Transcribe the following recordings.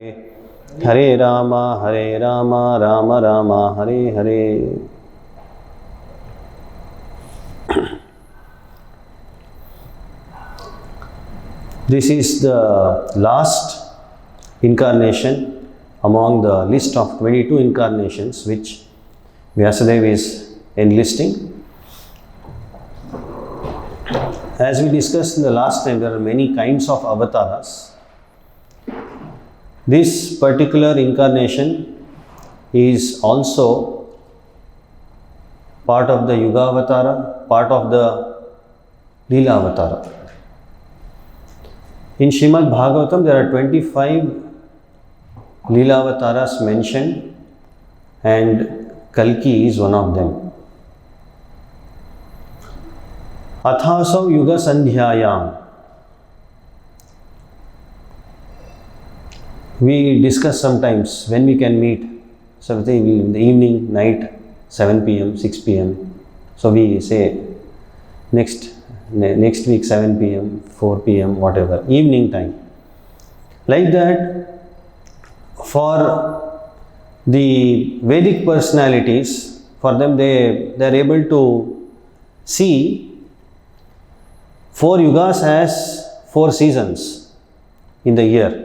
Hare Rama, Rama Rama, Hare Hare. This is the last incarnation among the list of 22 incarnations which Vyasadeva is enlisting. As we discussed in the last time, there are many kinds of avatars. This particular incarnation is also part of the Yuga Avatara, part of the Leela Avatara. In Srimad Bhagavatam, there are 25 Leela Avataras mentioned, and Kalki is one of them. Athasav Yuga Sandhyayam. We discuss sometimes when we can meet. So in the evening, night, 7 p.m., 6 p.m. So we say next week 7 p.m., 4 p.m., whatever, evening time. Like that, for the Vedic personalities, for them they are able to see 4 yugas as 4 seasons in the year.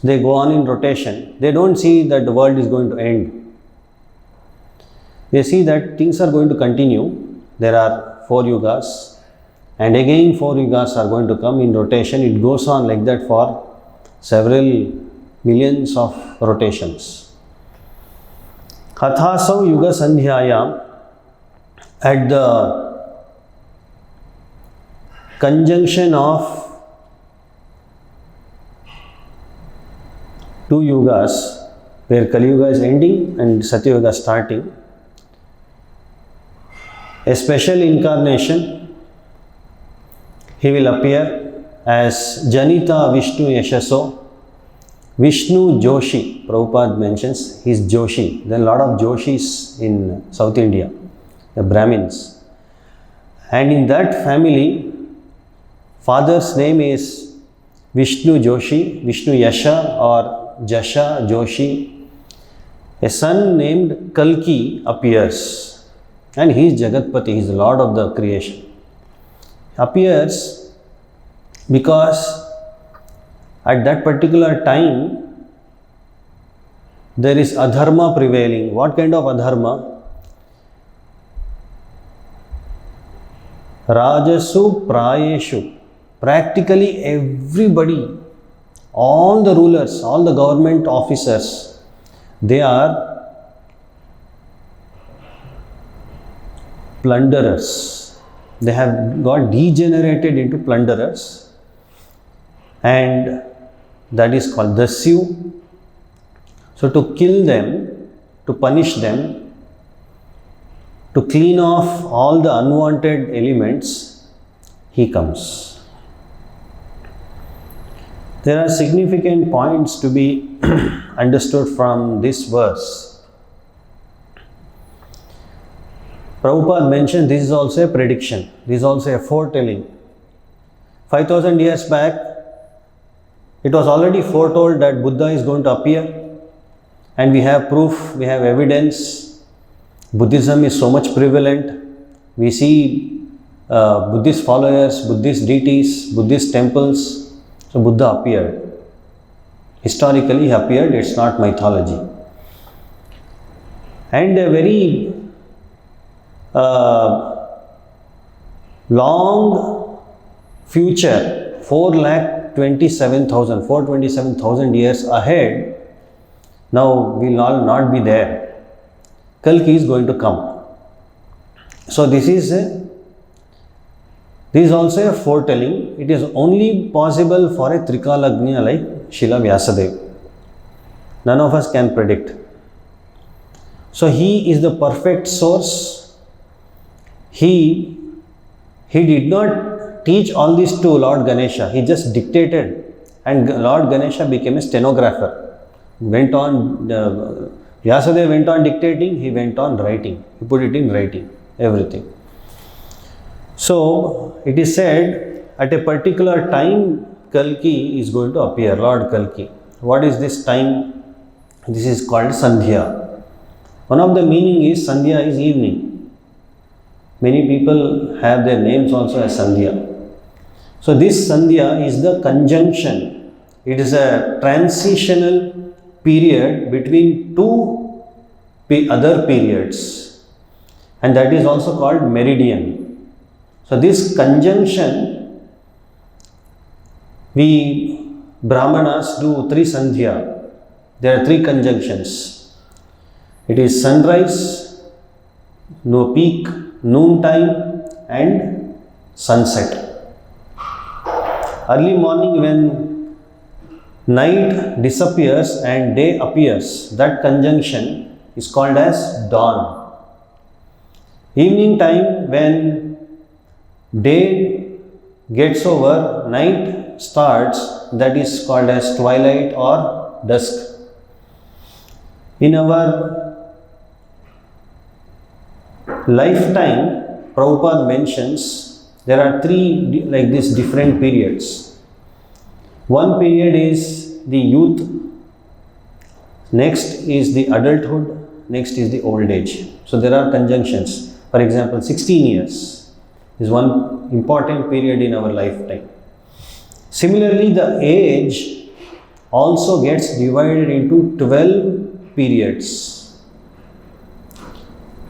They go on in rotation. They don't see that the world is going to end. They see that things are going to continue. There are 4 yugas, and again 4 yugas are going to come in rotation. It goes on like that for several millions of rotations. Hathasav Yuga Sandhyayam, at the conjunction of 2 yugas, where Kali Yuga is ending and Satya Yuga starting, a special incarnation, he will appear as Janita Vishnu Yashaso, Vishnu Joshi. Prabhupada mentions he is Joshi. There are a lot of Joshis in South India, the Brahmins. And in that family, father's name is Vishnu Joshi, Vishnu Yasha or Jasha Joshi. A son named Kalki appears, and he is Jagatpati, he is the Lord of the creation. Appears because at that particular time there is adharma prevailing. What kind of adharma? Rajasu Prayeshu. Practically everybody, all the rulers, all the government officers, they are plunderers. They have got degenerated into plunderers, and that is called Dasyu. So to kill them, to punish them, to clean off all the unwanted elements, he comes. There are significant points to be understood from this verse. Prabhupada mentioned this is also a prediction, this is also a foretelling. 5000 years back, it was already foretold that Buddha is going to appear, and we have proof, we have evidence. Buddhism is so much prevalent. We see Buddhist followers, Buddhist deities, Buddhist temples. So Buddha appeared. Historically he appeared, it's not mythology. And a very long future, 427,000 years ahead, now will all not be there. Kalki is going to come. So this is also a foretelling. It is only possible for a Trikalagnya like Srila Vyasadeva. None of us can predict. So he is the perfect source. He did not teach all this to Lord Ganesha. He just dictated, and Lord Ganesha became a stenographer. Vyasadeva went on dictating, he went on writing. He put it in writing, everything. So it is said at a particular time Kalki is going to appear, Lord Kalki. what is this time? This is called Sandhya. One of the meaning is Sandhya is evening. Many people have their names also as Sandhya. So this Sandhya is the conjunction. It is a transitional period between two other periods, and that is also called meridian. So this conjunction, we Brahmanas do 3 Sandhya. There are 3 conjunctions. It is sunrise, no peak, noontime, and sunset. Early morning when night disappears and day appears, that conjunction is called as dawn. Evening time when day gets over, night starts, that is called as twilight or dusk. In our lifetime, Prabhupada mentions there are 3 like this different periods. One period is the youth, next is the adulthood, next is the old age. So there are conjunctions. For example, 16 years is one important period in our lifetime. Similarly, the age also gets divided into 12 periods.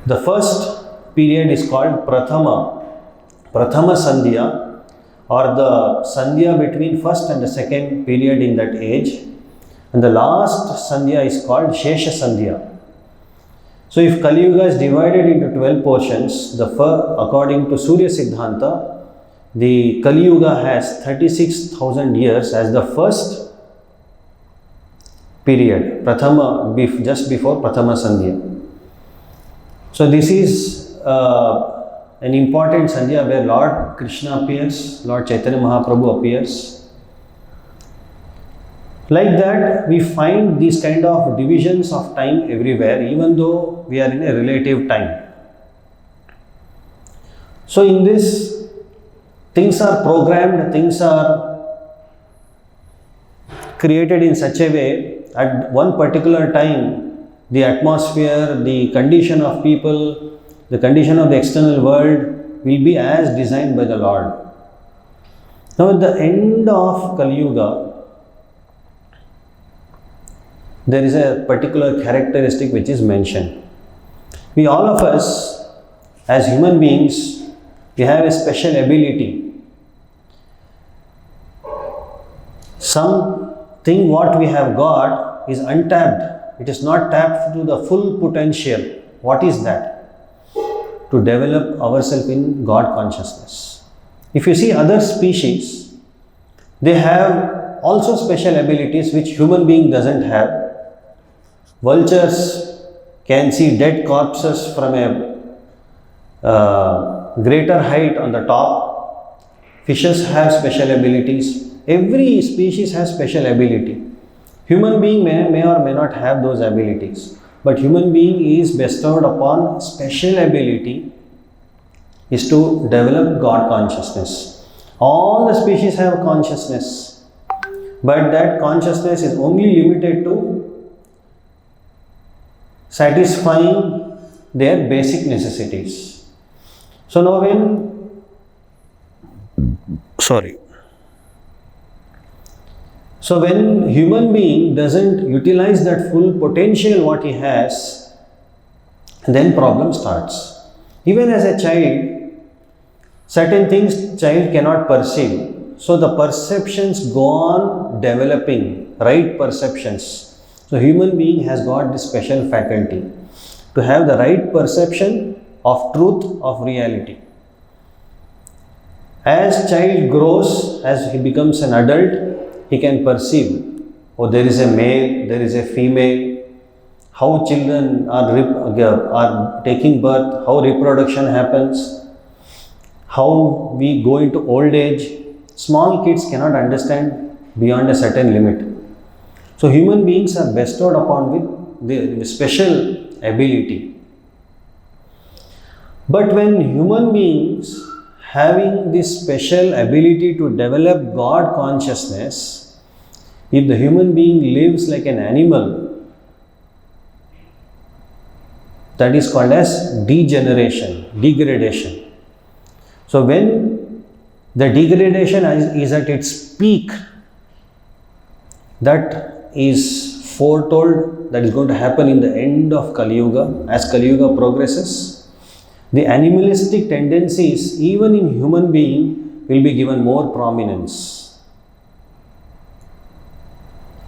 The first period is called Prathama Sandhya, or the Sandhya between first and the second period in that age. And the last Sandhya is called Shesha Sandhya. So if Kali Yuga is divided into 12 portions, according to Surya Siddhanta, the Kali Yuga has 36,000 years as the first period, Prathama, just before Prathama Sandhya. So this is an important Sandhya where Lord Krishna appears, Lord Chaitanya Mahaprabhu appears. Like that, we find these kind of divisions of time everywhere, even though we are in a relative time. So in this, things are programmed, things are created in such a way, at one particular time, the atmosphere, the condition of people, the condition of the external world will be as designed by the Lord. Now at the end of Kali Yuga, there is a particular characteristic which is mentioned. We all of us, as human beings, we have a special ability. Something what we have got is untapped. It is not tapped to the full potential. What is that? To develop ourselves in God consciousness. If you see other species, they have also special abilities which human being doesn't have. Vultures can see dead corpses from a greater height on the top. Fishes have special abilities. Every species has special ability. Human being may or may not have those abilities. But human being is bestowed upon special ability is to develop God consciousness. All the species have consciousness, but that consciousness is only limited to satisfying their basic necessities. So now when human being doesn't utilize that full potential what he has, then problem starts. Even as a child, certain things child cannot perceive. So the perceptions go on developing, right perceptions. So human being has got this special faculty to have the right perception of truth, of reality. As child grows, as he becomes an adult, he can perceive, oh, there is a male, there is a female, how children are taking birth, how reproduction happens, how we go into old age. Small kids cannot understand beyond a certain limit. So human beings are bestowed upon with the special ability. But when human beings having this special ability to develop God consciousness, If the human being lives like an animal, that is called as degeneration, degradation. So when the degradation is at its peak, that is foretold that is going to happen in the end of Kali Yuga. As Kali Yuga progresses, the animalistic tendencies even in human being will be given more prominence.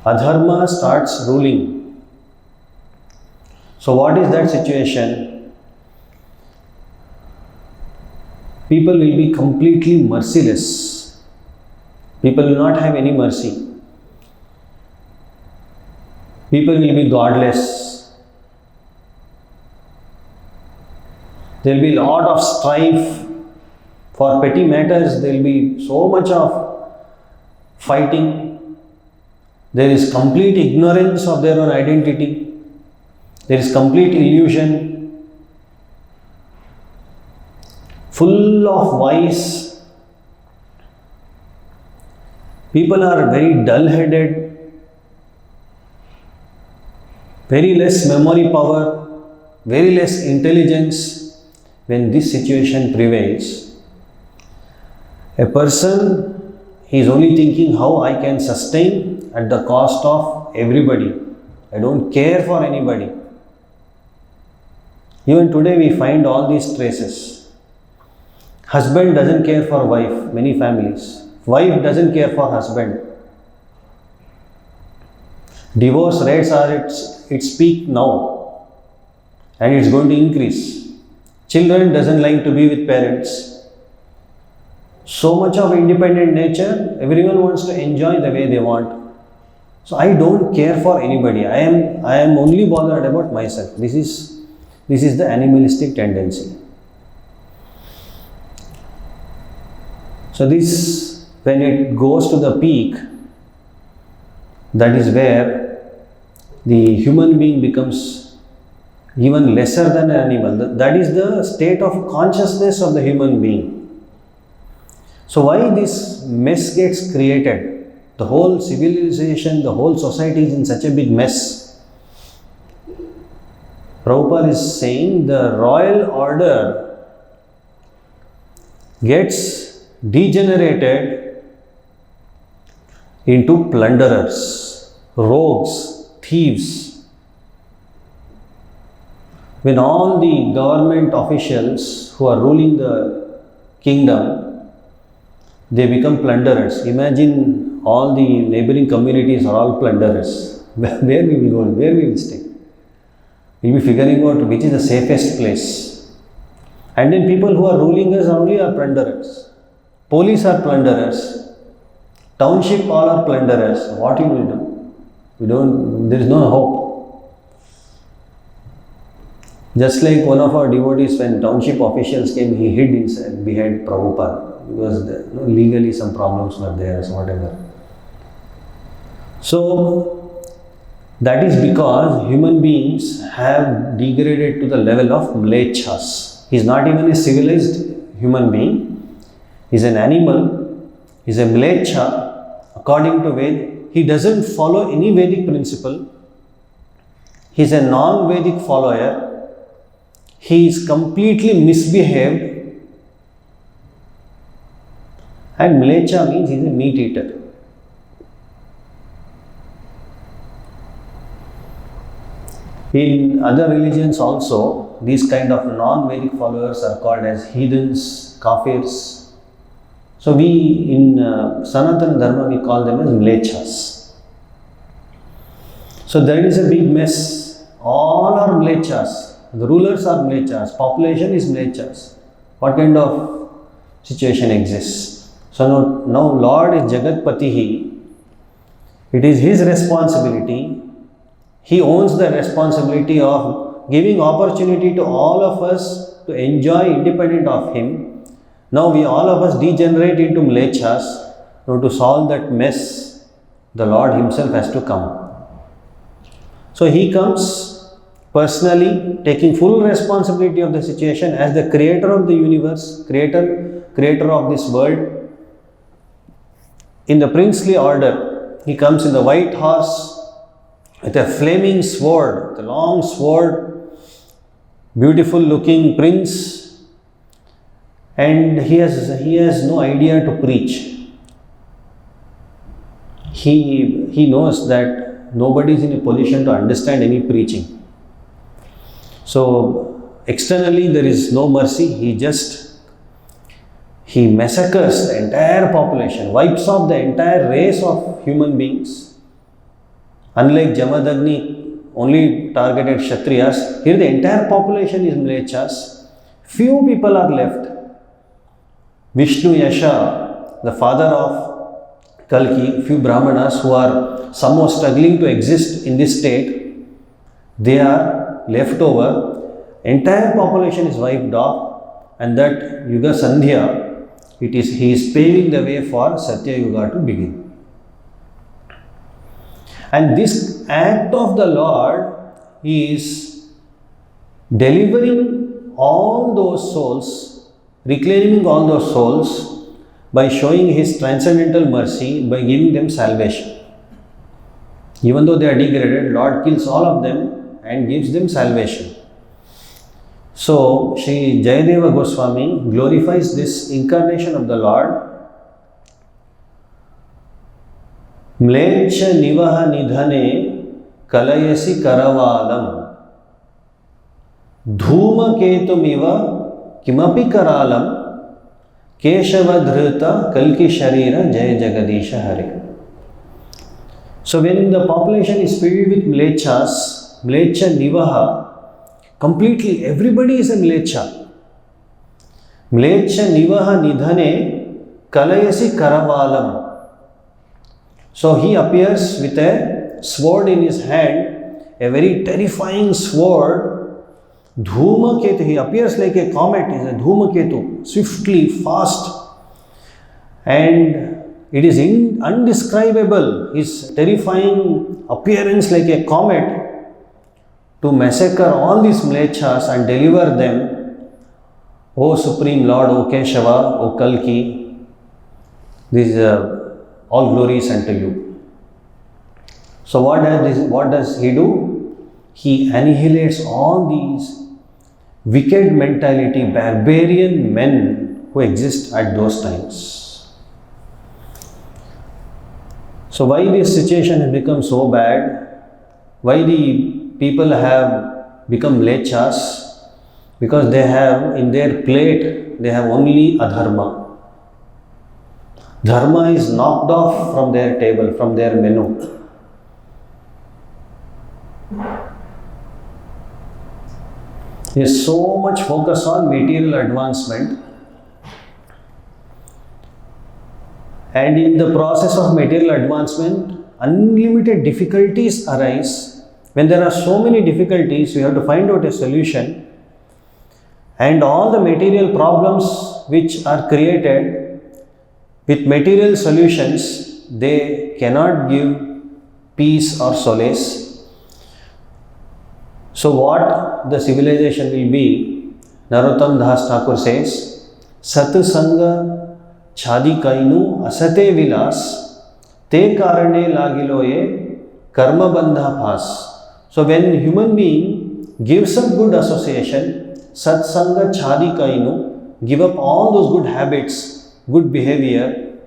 Adharma starts ruling. So what is that situation? People will be completely merciless. People will not have any mercy. People will be godless. There will be a lot of strife for petty matters. There will be so much of fighting. There is complete ignorance of their own identity. There is complete illusion. Full of vice. People are very dull-headed. Very less memory power, very less intelligence. When this situation prevails, a person is only thinking how I can sustain at the cost of everybody. I don't care for anybody. Even today we find all these traces. Husband doesn't care for wife, many families. Wife doesn't care for husband. Divorce rates are at its peak now, and it's going to increase. Children doesn't like to be with parents. So much of independent nature, everyone wants to enjoy the way they want. So I don't care for anybody. I am only bothered about myself. This is the animalistic tendency. So this, when it goes to the peak, that is where the human being becomes even lesser than an animal. That is the state of consciousness of the human being. So why this mess gets created? The whole civilization, the whole society is in such a big mess. Prabhupada is saying the royal order gets degenerated into plunderers, rogues, thieves. When all the government officials who are ruling the kingdom, they become plunderers. Imagine all the neighboring communities are all plunderers. Where we will go? Where we will stay? We will be figuring out which is the safest place. And then people who are ruling us only are plunderers. Police are plunderers. Township all are plunderers. What you will do? There is no hope. Just like one of our devotees, when township officials came, he hid inside behind Prabhupada because legally some problems were there, so whatever. So that is because human beings have degraded to the level of mlechas. He is not even a civilized human being. He is an animal. He is a mlecha. According to Ved, he doesn't follow any Vedic principle. He is a non-Vedic follower. He is completely misbehaved. And mlecha means he is a meat eater. In other religions also, these kind of non-Vedic followers are called as heathens, kafirs. So we in Sanatana Dharma we call them as mlechas. So there is a big mess. All are mlechas. The rulers are mlechas. Population is mlechas. What kind of situation exists? So now Lord is Jagatpatihi. It is his responsibility. He owns the responsibility of giving opportunity to all of us to enjoy independent of him. Now we all of us degenerate into mlechas. Now to solve that mess, the Lord himself has to come. So he comes personally, taking full responsibility of the situation as the creator of the universe, creator of this world. In the princely order, He comes in the white horse with a flaming sword, the long sword, beautiful looking prince, and he has no idea to preach. He knows that nobody is in a position to understand any preaching. So externally there is no mercy. He massacres the entire population, wipes off the entire race of human beings. Unlike Jamadagni only targeted Kshatriyas, here the entire population is Mlechas. Few people are left. Vishnu Yasha, the father of Kalki, few Brahmanas who are somehow struggling to exist in this state, they are left over. Entire population is wiped off, and that Yuga Sandhya, he is paving the way for Satya Yuga to begin. And this act of the Lord is delivering all those souls, reclaiming all those souls by showing His transcendental mercy, by giving them salvation. Even though they are degraded, Lord kills all of them and gives them salvation. So, Sri Jayadeva Goswami glorifies this incarnation of the Lord. Mlecha nivaha nidhane kalayasi karavalam dhuma ketumiva kimapi karalam Keshavadhrita Kalki Sharira Jaya Jagadisha Hare. So when the population is filled with Mlechas, Mlecha Nivaha, completely everybody is a Mlecha. Mlecha Nivaha Nidhane Kalayasi Karavalam. So he appears with a sword in his hand, a very terrifying sword. Dhumaketu, he appears like a comet, is a Dhumaketu, swiftly, fast, and it is undescribable, his terrifying appearance like a comet to massacre all these Mlechas and deliver them. O Supreme Lord, O Keshava, O Kalki, this all glory is unto you. So what does he do? He annihilates all these wicked mentality, barbarian men who exist at those times. So why this situation has become so bad? Why the people have become lechas? Because they have in their plate, they have only adharma. Dharma is knocked off from their table, from their menu. There is so much focus on material advancement, and in the process of material advancement, unlimited difficulties arise. When there are so many difficulties, we have to find out a solution, and all the material problems which are created with material solutions, they cannot give peace or solace. So what the civilization will be, Narottam Das Thakur says, Sat Sangha Chadi Kainu Asate Vilas Te Karane Lagiloye Karma Bandha Pas. So when human being gives up good association, Sat Sangha Chadi Kainu, give up all those good habits, good behavior,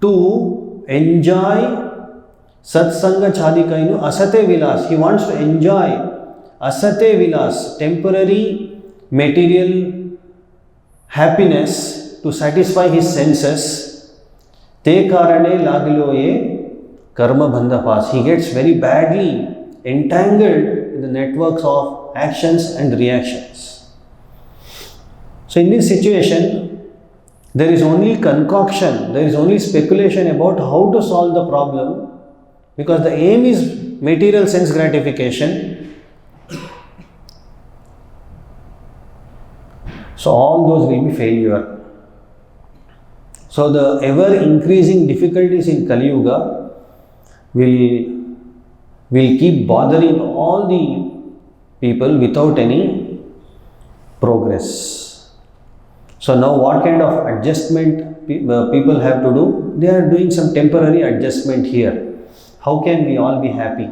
to enjoy Satsanga Chadikainu Asate Vilas. He wants to enjoy Asate Vilas, temporary material happiness to satisfy his senses. Te Karane Lagiloye Karma Bandha Pas. He gets very badly entangled in the networks of actions and reactions. So in this situation, there is only concoction, there is only speculation about how to solve the problem, because the aim is material sense gratification. So all those will be failure. So the ever increasing difficulties in Kali Yuga will keep bothering all the people without any progress. So now what kind of adjustment people have to do? They are doing some temporary adjustment here. How can we all be happy?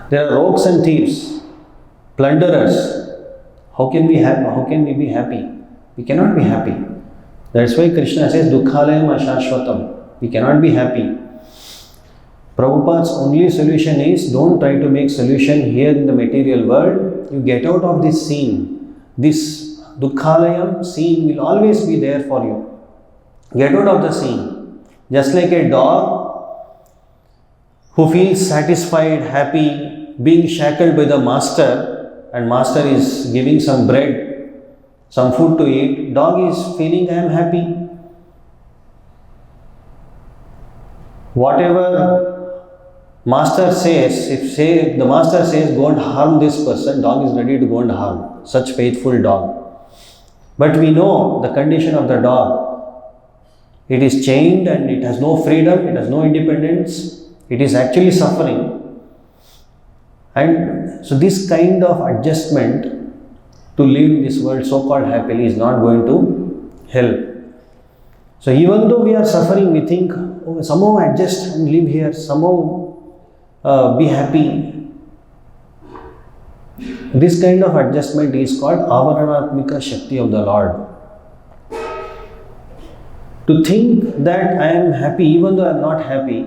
There are rogues and thieves, plunderers. How can we be happy? We cannot be happy. That's why Krishna says, Dukkhalayam ashashvatam. We cannot be happy. Prabhupada's only solution is, don't try to make solution here in the material world. You get out of this scene. This Dukkhalayam scene will always be there for you. Get out of the scene. Just like a dog who feels satisfied, happy, being shackled by the master, and master is giving some bread, some food to eat, dog is feeling, I am happy. Whatever master says, if the master says go and harm this person, dog is ready to go and harm such faithful dog. But we know the condition of the dog. It is chained and it has no freedom, it has no independence, it is actually suffering. And so this kind of adjustment to live in this world so-called happily is not going to help. So even though we are suffering, we think, oh, somehow adjust and live here, somehow be happy. This kind of adjustment is called avaranatmika Shakti of the Lord. To think that I am happy even though I am not happy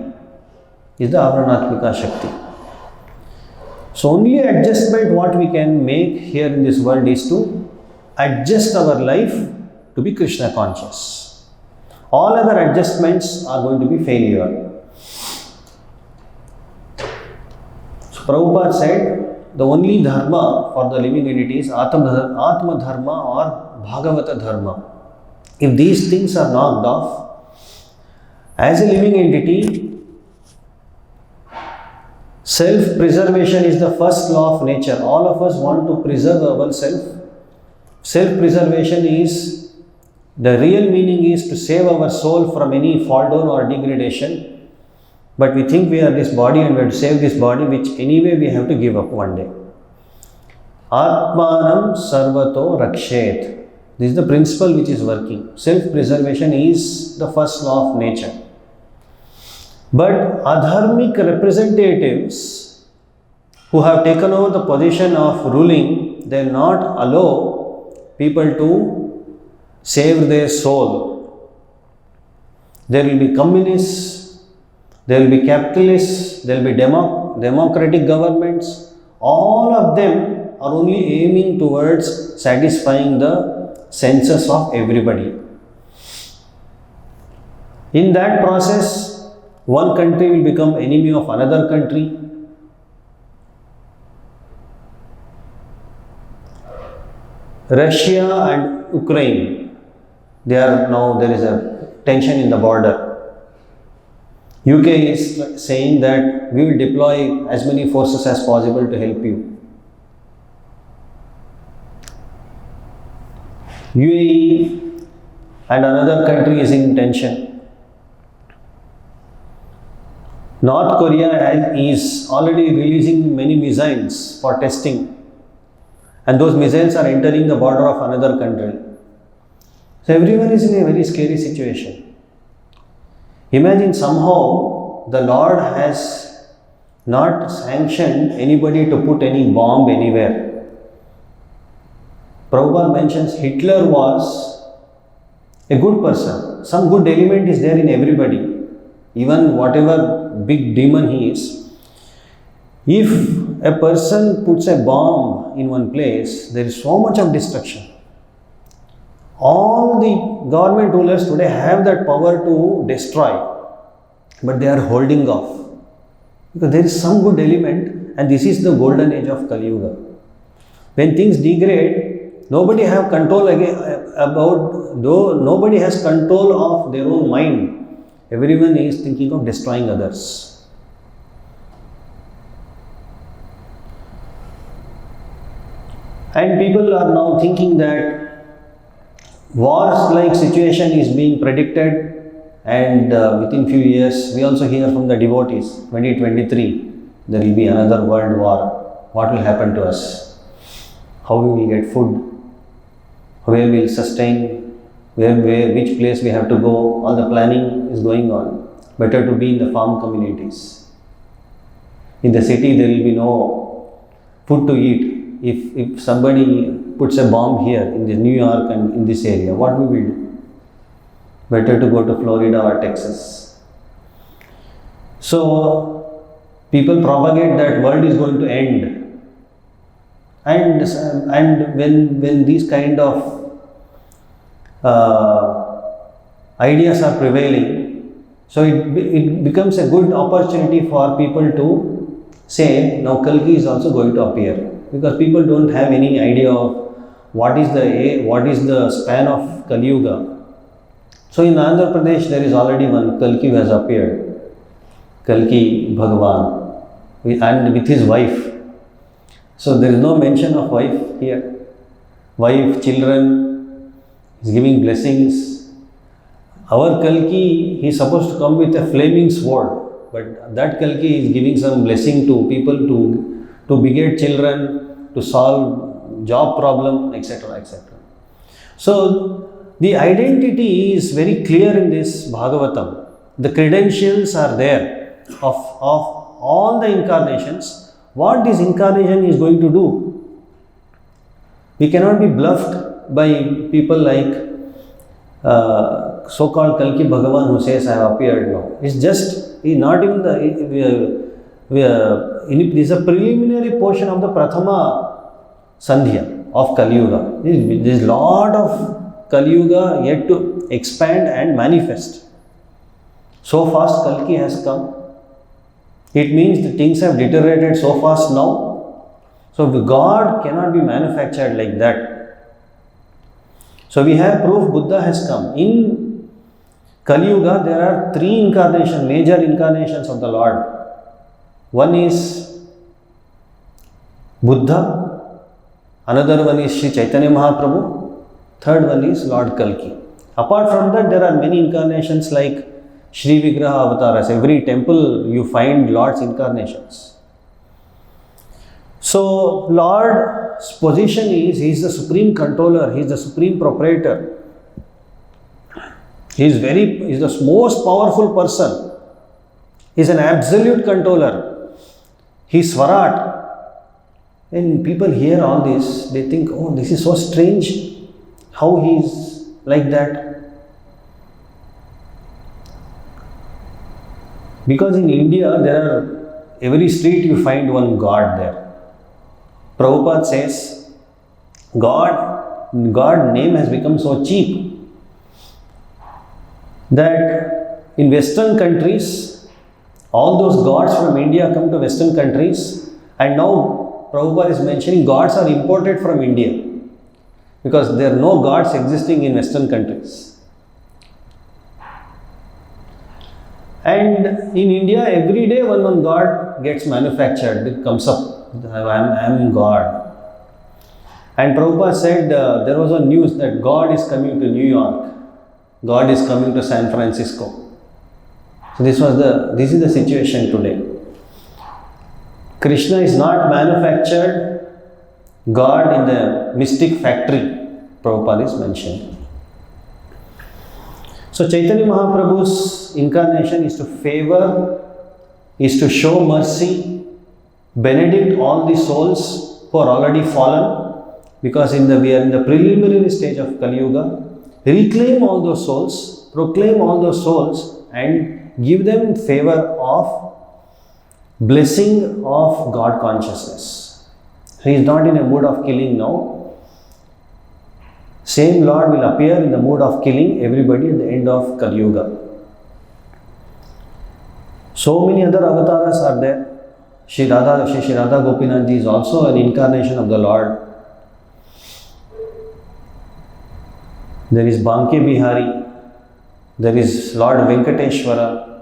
is the avaranatmika Shakti. So only adjustment what we can make here in this world is to adjust our life to be Krishna conscious. All other adjustments are going to be failure. So Prabhupada said the only dharma for the living entity is Atma Dharma or Bhagavata Dharma. If these things are knocked off, as a living entity, self-preservation is the first law of nature. All of us want to preserve ourselves. Self-preservation is, the real meaning is to save our soul from any fall down or degradation. But we think we are this body and we have to save this body, which anyway we have to give up one day. Atmanam sarvato rakshet. This is the principle which is working. Self-preservation is the first law of nature. But adharmic representatives who have taken over the position of ruling, they will not allow people to save their soul. There will be communists, there will be capitalists, there will be democratic governments. All of them are only aiming towards satisfying the senses of everybody. In that process, one country will become enemy of another country. Russia and Ukraine, there is a tension in the border. UK is saying that we will deploy as many forces as possible to help you. UAE and another country is in tension. North Korea is already releasing many missiles for testing, and those missiles are entering the border of another country. So everyone is in a very scary situation. Imagine somehow the Lord has not sanctioned anybody to put any bomb anywhere. Prabhupada mentions Hitler was a good person. Some good element is there in everybody. Even whatever big demon he is. If a person puts a bomb in one place, there is so much of destruction. All the government rulers today have that power to destroy, but they are holding off. Because there is some good element, and this is the golden age of Kali Yuga. When things degrade, nobody have control nobody has control of their own mind. Everyone is thinking of destroying others. And people are now thinking that wars-like situation is being predicted, and within few years, we also hear from the devotees, 2023, there will be another world war. what will happen to us, how we will get food, where we will sustain, which place we have to go, all the planning is going on. Better to be in the farm communities. In the city there will be no food to eat. If somebody puts a bomb here in New York and in this area, what we will do? Better to go to Florida or Texas. So people propagate that world is going to end, and when these kind of ideas are prevailing, so it becomes a good opportunity for people to say now Kalki is also going to appear, because people don't have any idea of what is the span of Kali Yuga. So in Andhra Pradesh there is already one Kalki who has appeared, Kalki Bhagavan, and with his wife. So there is no mention of wife here. Wife, children, he is giving blessings. Our Kalki, he is supposed to come with a flaming sword, but that Kalki is giving some blessing to people to beget children, to solve job problem, etc., etc. So the identity is very clear in this Bhagavatam. The credentials are there of all the incarnations. What this incarnation is going to do? We cannot be bluffed by people like so-called Kalki Bhagavan who says I have appeared now. It's just not even this is a preliminary portion of the Prathama Sandhya of Kali Yuga. There is a lot of Kali Yuga yet to expand and manifest. So fast Kalki has come. It means the things have deteriorated so fast now. So God cannot be manufactured like that. So we have proof Buddha has come. In Kali Yuga there are three incarnations, major incarnations of the Lord. One is Buddha, another one is Sri Chaitanya Mahaprabhu, third one is Lord Kalki. Apart from that, there are many incarnations like Shri Vigraha Avataras. Every temple you find Lord's incarnations. So Lord's position is, he is the supreme controller, he is the supreme proprietor. He is the most powerful person. He is an absolute controller. He is Swarat. When people hear all this, they think, oh, this is so strange. How he is like that? Because in India, every street you find one God there. Prabhupada says, God name has become so cheap that in Western countries, all those gods from India come to Western countries, and now Prabhupada is mentioning gods are imported from India because there are no gods existing in Western countries. And in India, every day one god gets manufactured, it comes up, I am God. And Prabhupada said there was a news that God is coming to New York, God is coming to San Francisco. So this is the situation today. Krishna is not manufactured God in the mystic factory, Prabhupada is mentioned. So Chaitanya Mahaprabhu's incarnation is to favor, is to show mercy, benedict all the souls who are already fallen, because we are in the preliminary stage of Kali Yuga. Reclaim all those souls, proclaim all those souls, and give them favor of blessing of God consciousness. He is not in a mood of killing now. Same Lord will appear in the mood of killing everybody at the end of Kali Yuga. So many other avatars are there. Shri Radha Gopinath Ji is also an incarnation of the Lord. There is Banke Bihari. There is Lord Venkateshwara.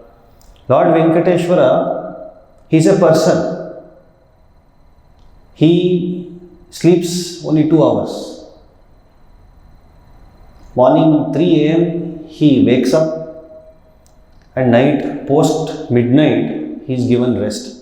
Lord Venkateshwara, he is a person. He sleeps only 2 hours. Morning 3 a.m. he wakes up, and night post midnight he is given rest.